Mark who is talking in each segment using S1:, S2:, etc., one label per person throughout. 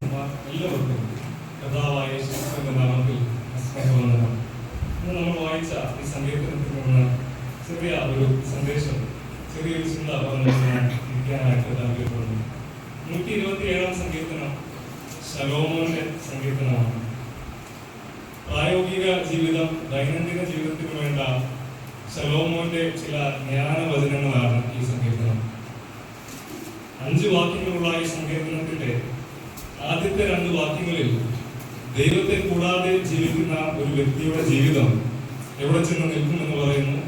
S1: എല്ലാവർക്കും കർത്താവായ യേശുക്രിസ്തുവിന്റെ നാമത്തിൽ സ്നേഹവന്ദനം. ഇന്ന് നമ്മൾ വായിച്ച ഈ സങ്കീർത്തനത്തിൽ നിന്ന് ചെറിയ ഒരു സന്ദേശം, ചെറിയൊരു ചിന്ത പറഞ്ഞു ഇരിക്കാനായിട്ട് താല്പര്യപ്പെടുന്നു. 127 സങ്കീർത്തനം ശലോമോന്റെ സങ്കീർത്തനമാണ്. പ്രായോഗിക ജീവിതം, ദൈനംദിന ജീവിതത്തിന് വേണ്ട ശലോമോന്റെ ചില ജ്ഞാനവചനങ്ങളാണ് ഈ സങ്കീർത്തനം. 5 വാക്യങ്ങളുള്ള ഈ സങ്കീർത്തനത്തിന്റെ ആദ്യത്തെ 2 വാക്യങ്ങളിൽ ദൈവത്തെ കൂടാതെ ജീവിക്കുന്ന ഒരു വ്യക്തിയുടെ ജീവിതം എവിടെ ചെന്ന് നിൽക്കുമെന്ന് പറയുന്നു.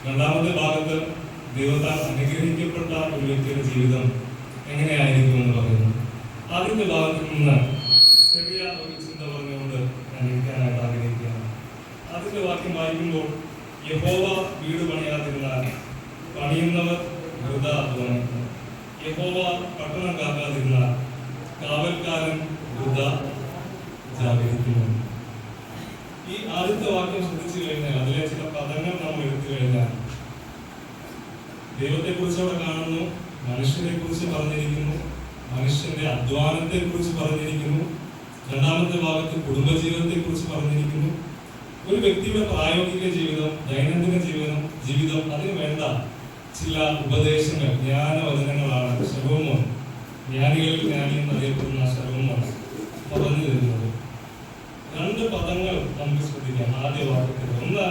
S1: രണ്ടാമത്തെ ഭാഗത്ത് ദൈവത്താൽ അനുഗ്രഹിക്കപ്പെട്ട ഒരു വ്യക്തിയുടെ ജീവിതം എങ്ങനെയായിരിക്കുമെന്ന് പറയുന്നു. ആദ്യത്തെ ഭാഗത്തിൽ നിന്ന് ചെറിയ ഒരു ചിന്ത പറഞ്ഞുകൊണ്ട് ഞാൻ ഇരിക്കാനായിട്ട് ആഗ്രഹിക്കുകയാണ്. ആദ്യത്തെ വാക്യം വായിക്കുമ്പോൾ, യഹോവ വീട് പണിയാതിരുന്നാൽ പണിയുന്നവർ വൃഥാ അധ്വാനിക്കുന്നു. യഹോവ പട്ടണം കാക്കാതിരുന്നാൽ കാവൽക്കാരൻ വൃഥാ ജാഗരിക്കുന്നു. ഈ ആദ്യത്തെ വാക്യം ശ്രദ്ധിച്ചു കഴിഞ്ഞാൽ അതിലെ ചില പദങ്ങൾ നമ്മൾ എടുത്തു കഴിഞ്ഞാൽ ദൈവത്തെ കുറിച്ച് അവിടെ കാണുന്നു, മനുഷ്യനെ കുറിച്ച് പറഞ്ഞിരിക്കുന്നു, മനുഷ്യന്റെ അധ്വാനത്തെ കുറിച്ച് പറഞ്ഞിരിക്കുന്നു. രണ്ടാമത്തെ ഭാഗത്ത് കുടുംബജീവിതത്തെ കുറിച്ച് പറഞ്ഞിരിക്കുന്നു. ഒരു വ്യക്തിയുടെ പ്രായോഗിക ജീവിതം, ദൈനംദിന ജീവിതം അതിന് വേണ്ട ചില ഉപദേശങ്ങൾ, ജ്ഞാനവചനങ്ങളാണ് ശലോമോൻ, ജ്ഞാനികളിൽ ജ്ഞാനി എന്നറിയപ്പെടുന്ന ശലോമോൻ പറഞ്ഞു തരുന്നത്. 2 പദങ്ങൾ നമുക്ക് ശ്രദ്ധിക്കാം ആദ്യ വാക്യത്തിൽ. ഒന്ന്,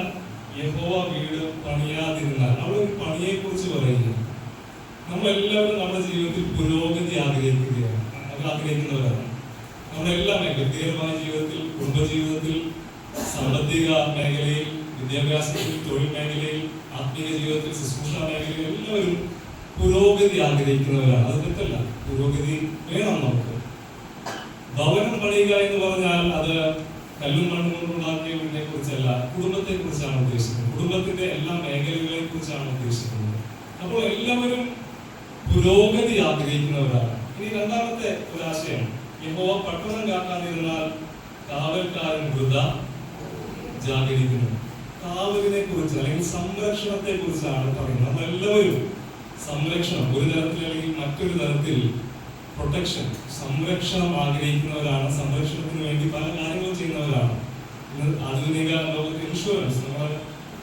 S1: യഹോവ വീട് പണിയാതിരുന്നാൽ. അവിടെ ഒരു പണിയെ കുറിച്ച് പറയുന്നു. നമ്മളെല്ലാവരും നമ്മുടെ ജീവിതത്തിൽ പുരോഗതി ആഗ്രഹിക്കുന്നവരാണ്. നമ്മുടെ എല്ലാ വ്യക്തിപരമായ ജീവിതത്തിൽ, കുടുംബജീവിതത്തിൽ, സാമ്പത്തിക മേഖലയിൽ, വിദ്യാഭ്യാസത്തിൽ, തൊഴിൽ മേഖലയിൽ, ആത്മീയ ജീവിതത്തിൽ, ശുശ്രൂഷ മേഖലയിൽ എല്ലാവരും പുരോഗതി ആഗ്രഹിക്കുന്നവരാണ്. അത് തെറ്റല്ല, പുരോഗതി വേണം നമുക്ക്. ഭവനം പണിയുക എന്ന് പറഞ്ഞാൽ അത് കല്ലും മണ്ണും കൊണ്ടുണ്ടാക്കിയ വീടിനെ കുറിച്ചല്ല, കുടുംബത്തെ കുറിച്ചാണ് ഉദ്ദേശിക്കുന്നത്. കുടുംബത്തിന്റെ എല്ലാ മേഖലകളെ കുറിച്ചാണ് ഉദ്ദേശിക്കുന്നത്. അപ്പോൾ എല്ലാവരും പുരോഗതി ആഗ്രഹിക്കുന്നവരാണ്. ഇനി രണ്ടാമത്തെ ഒരു ആശയം, യഹോവ പട്ടണം കാക്കാതിരുന്നാൽ കാവൽക്കാരൻ വൃഥാ ജാഗരിക്കുന്നു. കാവലിനെ കുറിച്ച് അല്ലെങ്കിൽ സംരക്ഷണത്തെ കുറിച്ചാണ് പറയുന്നത്. നമ്മളെല്ലാവരും സംരക്ഷണം, ഒരു തരത്തിൽ അല്ലെങ്കിൽ മറ്റൊരു തരത്തിൽ പ്രൊട്ടക്ഷൻ, സംരക്ഷണം ആഗ്രഹിക്കുന്നവരാണ്. സംരക്ഷണത്തിന് വേണ്ടി പല കാര്യങ്ങളും ചെയ്യുന്നവരാണ്. ആധുനിക ലോകത്ത് ഇൻഷുറൻസ്,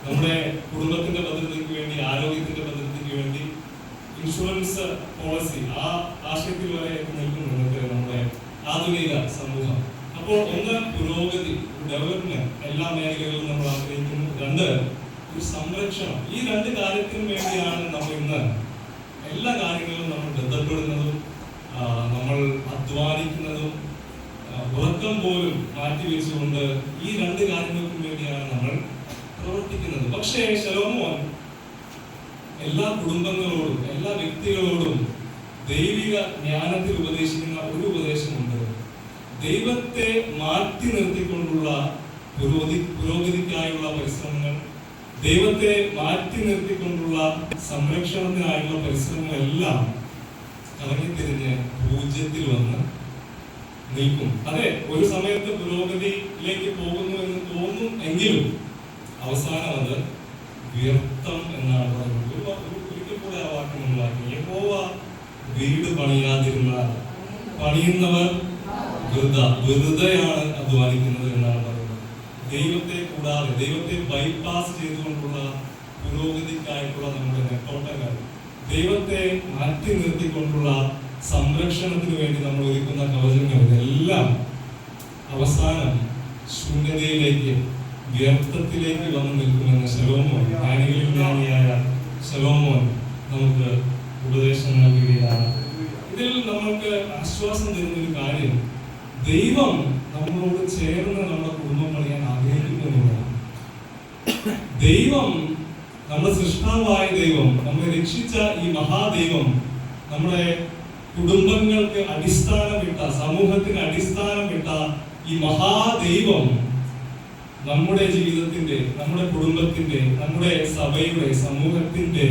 S1: നമ്മുടെ കുടുംബത്തിന്റെ ഭദ്രതയ്ക്ക് വേണ്ടി, ആരോഗ്യത്തിന്റെ ഭദ്രതയ്ക്ക് വേണ്ടി ഇൻഷുറൻസ് പോളിസി, ആ ആശയത്തിൽ വരെ നിൽക്കുന്നുണ്ട് നമ്മുടെ ആധുനിക സമൂഹം. അപ്പോൾ ഒന്ന്, പുരോഗതി, ഡെവലപ്മെന്റ് എല്ലാ മേഖലകളിലും നമ്മൾ ആഗ്രഹിക്കുന്നു. 2, ഒരു സംരക്ഷണം. ഈ 2 കാര്യത്തിനു വേണ്ടിയാണ് നമ്മൾ ഇന്ന് എല്ലാ കാര്യങ്ങളിലും നമ്മൾ ബന്ധപ്പെടുന്നതും നമ്മൾ അധ്വാനിക്കുന്നതും. ഉറക്കം പോലും മാറ്റിവെച്ചുകൊണ്ട് ഈ 2 കാര്യങ്ങൾക്കും വേണ്ടിയാണ് നമ്മൾ പ്രവർത്തിക്കുന്നത്. പക്ഷേ ശലോമോൻ എല്ലാ കുടുംബങ്ങളോടും, എല്ലാ വ്യക്തികളോടും ദൈവിക ജ്ഞാനത്തിൽ ഉപദേശിക്കുന്ന ഒരു ഉപദേശമുണ്ട്. ദൈവത്തെ മാറ്റി നിർത്തിക്കൊണ്ടുള്ള പുരോഗതിക്കായുള്ള പരിശ്രമങ്ങൾ, ദൈവത്തെ മാറ്റി നിർത്തിക്കൊണ്ടുള്ള സംരക്ഷണത്തിനായുള്ള പരിശ്രമങ്ങളെല്ലാം കറങ്ങിത്തിരിഞ്ഞ് പൂജ്യത്തിൽ വന്ന് നിൽക്കും. അതെ, ഒരു സമയത്ത് പുരോഗതിയിലേക്ക് പോകുന്നു എന്ന് തോന്നും എങ്കിലും അവസാനം അത് വ്യർത്ഥം എന്നാണ് പറയുന്നത്. ഒരിക്കൽ കൂടെ ആ വാക്യം ഉണ്ടാക്കി, യഹോവ വീട് പണിയാതിരുന്നാൽ പണിയുന്നവർ വെറുതെയാണ് അധ്വാനിക്കുന്നത് എന്നാണ് പറയുന്നത്. ദൈവത്തെ കൂടാതെ, ദൈവത്തെ ബൈപ്പാസ് ചെയ്തുകൊണ്ടുള്ള പുരോഗതിക്കായിട്ടുള്ള നമ്മുടെ നെട്ടോട്ടങ്ങൾ, ദൈവത്തെ മാറ്റി നിർത്തിക്കൊണ്ടുള്ള സംരക്ഷണത്തിന് വേണ്ടി നമ്മൾ ഒരുക്കുന്ന കവചങ്ങൾ, ഇതെല്ലാം അവസാനം ശൂന്യതയിലേക്ക്, വ്യർത്ഥത്തിലേക്ക് വന്നു നിൽക്കുമെന്ന് ശലോമോൻ, ജ്ഞാനികളിൽ ജ്ഞാനിയായ ശലോമോൻ നമുക്ക് ഉപദേശം നൽകുകയാണ്. ഇതിൽ നമ്മൾക്ക് ആശ്വാസം തരുന്ന ഒരു കാര്യം, ദൈവം നമ്മളോട് ചേർന്ന് നമ്മുടെ കുടുംബം പണിയാൻ ആഗ്രഹിക്കുന്നു എന്നുള്ളതാണ്. ദൈവം, നമ്മുടെ സൃഷ്ടാവായ ദൈവം, നമ്മളെ രക്ഷിച്ച ഈ മഹാദൈവം, നമ്മുടെ കുടുംബങ്ങൾക്ക് അടിസ്ഥാനമിട്ട, സമൂഹത്തിന് അടിസ്ഥാനമിട്ട ഈ മഹാദൈവം നമ്മുടെ ജീവിതത്തിന്റെ, നമ്മുടെ കുടുംബത്തിന്റെ, നമ്മുടെ സഭയുടെ, സമൂഹത്തിന്റെ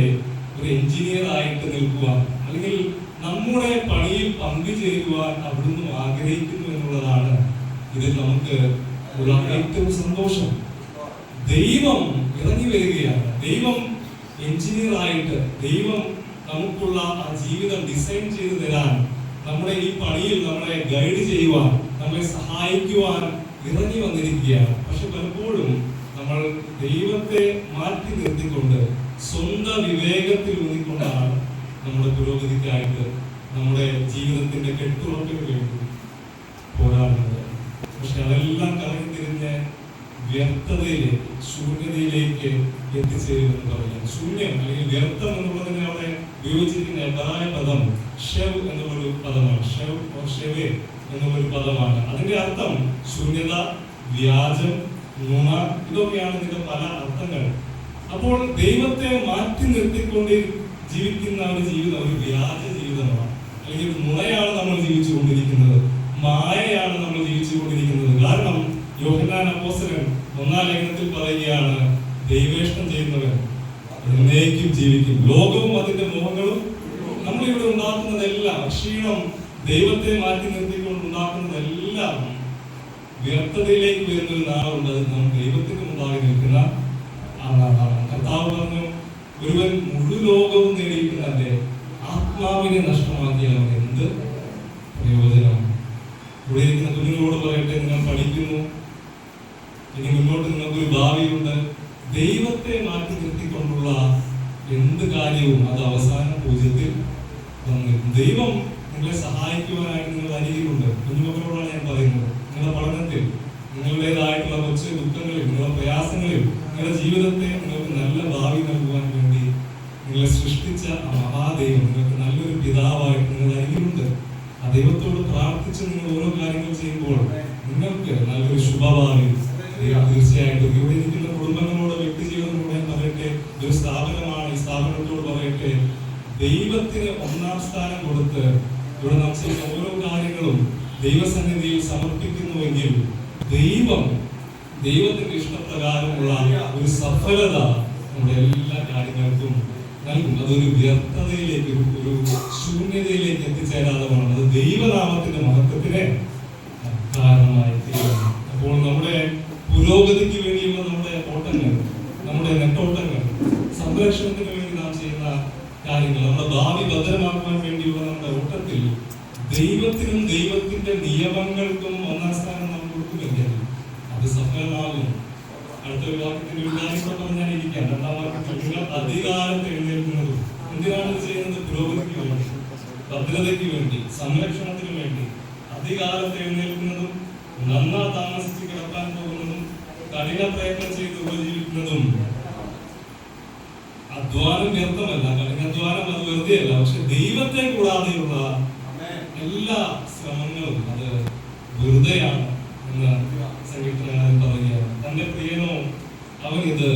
S1: ഒരു എഞ്ചിനീയർ ആയിട്ട് നിൽക്കുവാൻ, അല്ലെങ്കിൽ നമ്മുടെ പണിയിൽ പങ്കുചേരുവാൻ അവിടുന്ന് ആഗ്രഹിക്കുന്നു എന്നുള്ളതാണ് ഇതിൽ നമുക്ക് ഉള്ള ഏറ്റവും സന്തോഷം. ദൈവം ഇറങ്ങി വരികയാണ്. ദൈവം എഞ്ചിനീയർ ആയിട്ട്, ദൈവം നമുക്കുള്ള ആ ജീവിതം ഡിസൈൻ ചെയ്തു തരാൻ നമ്മുടെ ഈ പണിയിൽ നമ്മളെ ഗൈഡ് ചെയ്യുവാൻ, നമ്മളെ സഹായിക്കുവാൻ ഇറങ്ങി വന്നിരിക്കുകയാണ്. പക്ഷെ പലപ്പോഴും നമ്മൾ ദൈവത്തെ മാറ്റി നിർത്തിക്കൊണ്ട് സ്വന്തം വിവേകത്തിൽ ഊന്നിക്കൊണ്ടാണ് നമ്മുടെ പുരോഗതിക്കായിട്ട് നമ്മുടെ ജീവിതത്തിന്റെ കെട്ടുറപ്പിന് വേണ്ടി പോരാടുന്നത്. പക്ഷെ അതെല്ലാം കറങ്ങി തിരിഞ്ഞ് വ്യർത്ഥതയിലേക്ക്, ശൂന്യതയിലേക്ക് എത്തിച്ചേരുമെന്ന് പറയാം. ശൂന്യം അല്ലെങ്കിൽ വ്യർത്ഥം എന്നുള്ളതിനെ അവിടെ ഉപയോഗിച്ചിരിക്കുന്ന എബ്രായ പദം ഷെവ് എന്നുള്ളൊരു പദമാണ്. ഷെവ് എന്നുള്ളൊരു പദമാണ്. അതിന്റെ അർത്ഥം ശൂന്യത, വ്യാജം, നുണ, ഇതൊക്കെയാണ് ഇതിന്റെ പല അർത്ഥങ്ങൾ. അപ്പോൾ ദൈവത്തെ മാറ്റി നിർത്തിക്കൊണ്ട് ജീവിക്കുന്ന ഒരു ജീവിതം ഒരു വ്യാജ ജീവിതമാണ്. അല്ലെങ്കിൽ നുണയാണ് നമ്മൾ ജീവിച്ചുകൊണ്ടിരിക്കുന്നത്, മായയാണ് നമ്മൾ ജീവിച്ചുകൊണ്ടിരിക്കുന്നത്. കാരണം യോഹന്നാൻ അപ്പോസ്തലൻ 1-ാം ലേഖനത്തിൽ പറയുകയാണ്, ദൈവേഷ്ടം ചെയ്യുന്നവൻ എന്നേക്കും ജീവിക്കും, ലോകവും അതിന്റെ മോഹങ്ങളും. നമ്മളിവിടെ ഉണ്ടാക്കുന്നതെല്ലാം, ക്ഷീണം ദൈവത്തെ മാറ്റി നിർത്തിക്കൊണ്ട് ഉണ്ടാക്കുന്നതെല്ലാം വ്യർത്ഥതയിലേക്ക് വരുന്നൊരു നാളുണ്ട്. നാം ദൈവത്തിന് മുമ്പാകെ നിൽക്കുന്ന ആ നാളാണ്. കർത്താവ് പറഞ്ഞു, ഒരുവൻ മുഴു ലോകവും നേടിയിരിക്കുന്നതിന്റെ ആത്മാവിനെ നഷ്ടമാക്കിയാൽ അവൻ എന്ത് പ്രയോജനം? ഇവിടെ ഇരിക്കുന്ന കുഞ്ഞുങ്ങളോട് പറയട്ടെ, നിങ്ങൾ പഠിക്കുന്നു, ഇനി മുന്നോട്ട് നിങ്ങൾക്കൊരു ഭാവിയുണ്ട്. ദൈവത്തെ മാറ്റി നിർത്തിക്കൊണ്ടുള്ള എന്ത് കാര്യവും അത് അവസാന പൂജ്യത്തിൽ വന്നിരിക്കും. ദൈവം നിങ്ങളെ സഹായിക്കുവാനായിട്ട് നിങ്ങൾ അരികിലുണ്ട്. കുഞ്ഞുമക്കളോടാണ് ഞാൻ പറയുന്നത്. നിങ്ങളുടെ പഠനത്തിൽ, നിങ്ങളുടേതായിട്ടുള്ള കൊച്ചു ദുഃഖങ്ങളിൽ, നിങ്ങളുടെ പ്രയാസങ്ങളിൽ, നിങ്ങളുടെ ജീവിതത്തെ നിങ്ങൾക്ക് നല്ല ഭാവി നൽകുവാൻ വേണ്ടി നിങ്ങളെ സൃഷ്ടിച്ച ആ മഹാദൈവം നിങ്ങൾക്ക് നല്ലൊരു പിതാവായിട്ട് നിങ്ങൾ അരികിലുണ്ട്. ആ ദൈവത്തോട് പ്രാർത്ഥിച്ച് നിങ്ങൾ ഓരോ കാര്യങ്ങൾ ചെയ്യുമ്പോൾ നിങ്ങൾക്ക് നല്ലൊരു ശുഭഭാവി തീർച്ചയായിട്ടും. ഇവിടെ ഇരിക്കുന്ന കുടുംബങ്ങളോട്, വ്യക്തി ജീവിതങ്ങളോട് ഞാൻ പറയട്ടെ, ഒരു സ്ഥാപനമാണ്, ഈ സ്ഥാപനത്തോട് പറയട്ടെ, ദൈവത്തിന് 1-ാം സ്ഥാനം കൊടുത്ത് ഇവിടെ നാം ചെയ്യുന്ന ഓരോ കാര്യങ്ങളും ദൈവസന്നിധിയിൽ സമർപ്പിക്കുന്നുവെങ്കിൽ ദൈവത്തിന്റെ ഇഷ്ടപ്രകാരമുള്ള ഒരു സഫലത നമ്മുടെ എല്ലാ കാര്യങ്ങൾക്കും നൽകും. അതൊരു വ്യർത്ഥതയിലേക്ക്, ഒരു ശൂന്യതയിലേക്ക് എത്തിച്ചേരാതെ വേണം. അത് ദൈവനാമത്തിന്റെ മഹത്വത്തിന് കാരണമായി തീരുന്നു. അപ്പോൾ നമ്മുടെ പുരോഗതിക്ക് വേണ്ടിയുള്ള നമ്മുടെ ഓട്ടങ്ങൾ, നമ്മുടെ നെട്ടോട്ടങ്ങൾ, സംരക്ഷണത്തിന് വേണ്ടി നാം ചെയ്യുന്ന കാര്യങ്ങൾ, നമ്മുടെ ഭാവി ഭദ്രമാക്കുവാൻ വേണ്ടിയുള്ള നമ്മുടെ ഓട്ടത്തിൽ ദൈവത്തിനും ദൈവത്തിന്റെ നിയമങ്ങൾക്കും 1-ാം സ്ഥാനം നാം കൊടുക്കുമെങ്കിൽ അത് സഫലമാകും. അടുത്തൊരു വാക്യത്തിന്റെ ഒരു കാര്യം പറഞ്ഞാലിരിക്കാം. 2-ാം വാക്യത്തിൽ നിങ്ങൾ അധികാരത്തെ എഴുന്നേൽക്കുന്നതും എന്തിനാണ് ഇത് ചെയ്യുന്നത്? പുരോഗതിക്ക് വേണ്ടി, ഭദ്രതയ്ക്ക് വേണ്ടി, സംരക്ഷണത്തിന് വേണ്ടി. അധികാരത്തെ എഴുന്നേൽക്കുന്നതും നന്നാ താമസിച്ച് കിടക്കാൻ പോകുന്നതും കഠിന പ്രയത്നം ചെയ്ത് ഉപജീവിക്കുന്നതും. അധ്വാനം വ്യർത്ഥമല്ല, കഠിനാധ്വാനം അത് വെറുതെയല്ല. പക്ഷെ ദൈവത്തെ കൂടാതെയുള്ള എല്ലാ ശ്രമങ്ങളും അത് വെറുതെയാണ് എന്ന് സംഗീതകാരൻ പറയുകയാണ്. തന്റെ പ്രിയനോ അവൻ ഇത്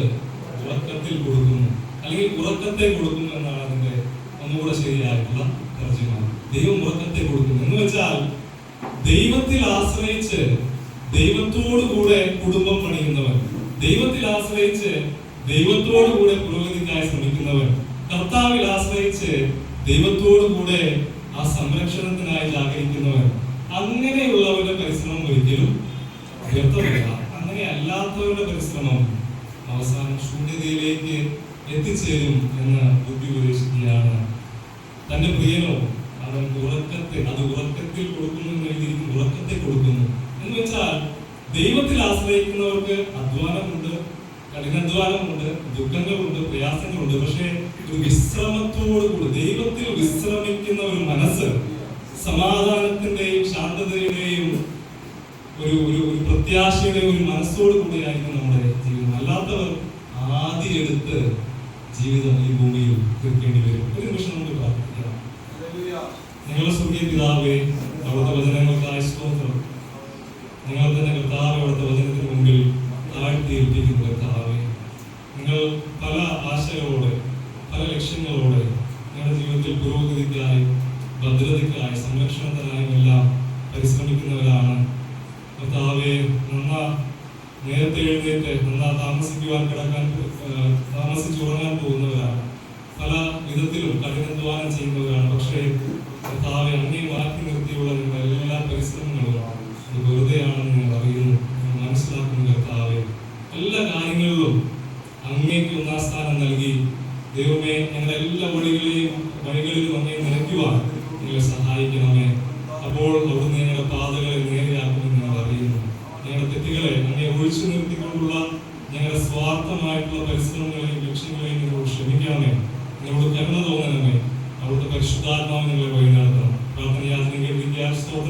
S1: ഉറക്കത്തിൽ കൊടുക്കുന്നു, അല്ലെങ്കിൽ ഉറക്കത്തെ കൊടുക്കുന്നു എന്നാണ് അതിന്റെ ഒന്നുകൂടെ ശരിയായിട്ടുള്ള തർജ്ജമ. ദൈവം ഉറക്കത്തെ കൊടുക്കുന്നു എന്ന് വെച്ചാൽ ദൈവത്തിൽ ആശ്രയിച്ച് ദൈവത്തോടുകൂടെ കുടുംബം പണിയുന്നവൻ, ദൈവത്തിൽ ആശ്രയിച്ച് ദൈവത്തോടുകൂടെ പുരോഗതിക്കായി ശ്രമിക്കുന്നവൻ, കർത്താവിൽ ആശ്രയിച്ച് ദൈവത്തോടുകൂടെ ആ സംരക്ഷണത്തിനായി ജാഗരിക്കുന്നവൻ, അങ്ങനെയുള്ളവരുടെ പരിശ്രമം ഒരിക്കലും വ്യർത്ഥമല്ല. അങ്ങനെ അല്ലാത്തവരുടെ പരിശ്രമം അവസാനം ശൂന്യതയിലേക്ക് എത്തിച്ചേരും എന്ന് ബുദ്ധി ഉപദേശിക്കുകയാണ്. തന്റെ പ്രിയനോ അവൻ ഉറക്കത്തിൽ കൊടുക്കുന്നു എന്ന് എഴുതിയിരിക്കും. ഉറക്കത്തെ കൊടുക്കുന്നു എന്ന് വെച്ചാൽ ദൈവത്തിൽ ആശ്രയിക്കുന്നവർക്ക് അധ്വാനമുണ്ട്, കഠിനാധ്വാനമുണ്ട്, ദുഃഖങ്ങളുണ്ട്, പ്രയാസങ്ങളുണ്ട്. പക്ഷേ ഒരു വിശ്രമത്തോടുകൂടി ദൈവത്തിൽ വിശ്രമിക്കുന്ന ഒരു മനസ്സ്, സമാധാനത്തിന്റെയും ശാന്തതയുടെയും ഒരു പ്രത്യാശയുടെയും ഒരു മനസ്സോട് കൂടിയായിരിക്കും നമ്മുടെ ജീവിതം. അല്ലാത്തവർ ആദ്യം എടുത്ത് ജീവിതം ഈ ഭൂമിയിൽ തീർക്കേണ്ടി വരും. ഒരു നിമിഷം നമുക്ക് പ്രാർത്ഥിക്കാം. ഞങ്ങളുടെ സ്വർഗീയ പിതാവേ, അവിടുത്തെ വചനങ്ങൾക്കായി സ്തോത്രം. നിങ്ങൾ തന്നെ കർത്താവേ, അവിടുത്തെ വചനത്തിന് മുമ്പിൽ താഴ്ത്തിയേൽപ്പിക്കുന്നു കർത്താവേ. നിങ്ങൾ പല ആശകളോടെ, പല ലക്ഷ്യങ്ങളോടെ ഞങ്ങളുടെ ജീവിതത്തിൽ പുരോഗതിക്കായി, ഭദ്രതയ്ക്കായി, സംരക്ഷണത്തിനായും എല്ലാം പരിശ്രമിക്കുന്നവരാണ് കർത്താവേ. നേരത്തെ എഴുന്നേറ്റ് താമസിക്കുവാൻ താമസിച്ചുറങ്ങാൻ പോകുന്നവരാണ്. പല വിധത്തിലും കഠിനാധ്വാനം ചെയ്യുന്നവരാണ്. പക്ഷേ കർത്താവെ, അങ്ങേ മാറ്റി നിർത്തിയുള്ള നിങ്ങളുടെ എല്ലാ പരിശ്രമങ്ങളും അത് വെറുതെയാണെന്ന് നിങ്ങൾ അറിയുന്നു, നിങ്ങൾ മനസ്സിലാക്കുന്നു കർത്താവെ. എല്ലാ കാര്യങ്ങളിലും അങ്ങേക്ക് 1-ാം സ്ഥാനം നൽകി ദൈവമേ, ഞങ്ങളുടെ എല്ലാ വഴികളിലും അങ്ങേ നിറയ്ക്കുവാൻ നിങ്ങളെ സഹായിക്കണമേ. പ്രവർത്തികളെ അങ്ങനെ ഒഴിച്ചു നിർത്തിക്കൊണ്ടുള്ള ഞങ്ങളുടെ സ്വാർത്ഥമായിട്ടുള്ള പരിശ്രമങ്ങളെയും ലക്ഷ്യങ്ങളെയും നിങ്ങളോട് ക്ഷമിക്കാമേ, നിങ്ങളോട് കരുണ തോന്നണമേ. അവിടുത്തെ പരിശുദ്ധാത്മാവ് നിങ്ങളെ